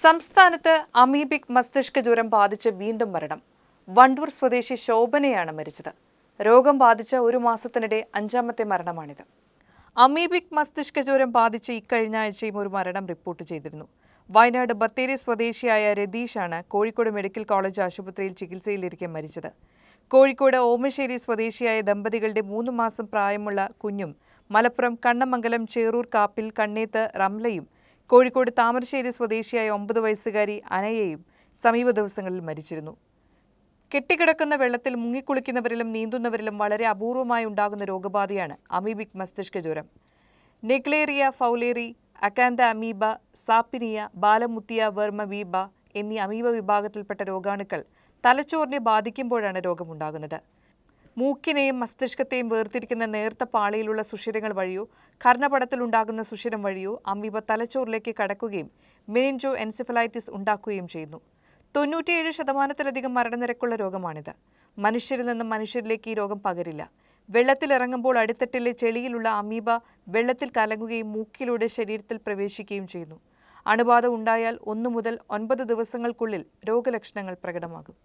സംസ്ഥാനത്ത് അമീബിക് മസ്തിഷ്ക ജ്വരം ബാധിച്ച് വീണ്ടും മരണം. വണ്ടൂർ സ്വദേശി ശോഭനയാണ് മരിച്ചത്. രോഗം ബാധിച്ച ഒരു മാസത്തിനിടെ 5ാമത്തെ മരണമാണിത്. അമീബിക് മസ്തിഷ്ക ജ്വരം ബാധിച്ച് ഇക്കഴിഞ്ഞ ആഴ്ചയും ഒരു മരണം റിപ്പോർട്ട് ചെയ്തിരുന്നു. വയനാട് ബത്തേരി സ്വദേശിയായ രതീഷാണ് കോഴിക്കോട് മെഡിക്കൽ കോളേജ് ആശുപത്രിയിൽ ചികിത്സയിലിരിക്കെ മരിച്ചത്. കോഴിക്കോട് ഓമശ്ശേരി സ്വദേശിയായ ദമ്പതികളുടെ 3 മാസം പ്രായമുള്ള കുഞ്ഞും മലപ്പുറം കണ്ണമംഗലം ചേറൂർ കാപ്പിൽ കണ്ണേത്ത് റംലയും കോഴിക്കോട് താമരശ്ശേരി സ്വദേശിയായ 9 വയസ്സുകാരി അനയയും സമീപ ദിവസങ്ങളിൽ മരിച്ചിരുന്നു. കെട്ടിക്കിടക്കുന്ന വെള്ളത്തിൽ മുങ്ങിക്കുളിക്കുന്നവരിലും നീന്തുന്നവരിലും വളരെ അപൂർവമായി ഉണ്ടാകുന്ന രോഗബാധയാണ് അമീബിക് മസ്തിഷ്ക ജ്വരം. Naegleria fowleri, Acanthamoeba, Sappinia, Balamuthia Vermamoeba എന്നീ അമീബ വിഭാഗത്തിൽപ്പെട്ട രോഗാണുക്കൾ തലച്ചോറിനെ ബാധിക്കുമ്പോഴാണ് രോഗമുണ്ടാകുന്നത്. മൂക്കിനെയും മസ്തിഷ്കത്തെയും വേർതിരിക്കുന്ന നേർത്ത പാളിയിലുള്ള സുഷിരങ്ങൾ വഴിയോ കർണപടത്തിലുണ്ടാകുന്ന സുഷിരം വഴിയോ അമീബ തലച്ചോറിലേക്ക് കടക്കുകയും മെനിൻജോ എൻസെഫലൈറ്റിസ് ഉണ്ടാക്കുകയും ചെയ്യുന്നു. 97% മരണനിരക്കുള്ള രോഗമാണിത്. മനുഷ്യരിൽ നിന്നും മനുഷ്യരിലേക്ക് ഈ രോഗം പകരില്ല. വെള്ളത്തിലിറങ്ങുമ്പോൾ അടിത്തട്ടിലെ ചെളിയിലുള്ള അമീബ വെള്ളത്തിൽ കലങ്ങുകയും മൂക്കിലൂടെ ശരീരത്തിൽ പ്രവേശിക്കുകയും ചെയ്യുന്നു. അണുബാധ ഉണ്ടായാൽ 1 മുതൽ 9 ദിവസങ്ങൾക്കുള്ളിൽ രോഗലക്ഷണങ്ങൾ പ്രകടമാകും.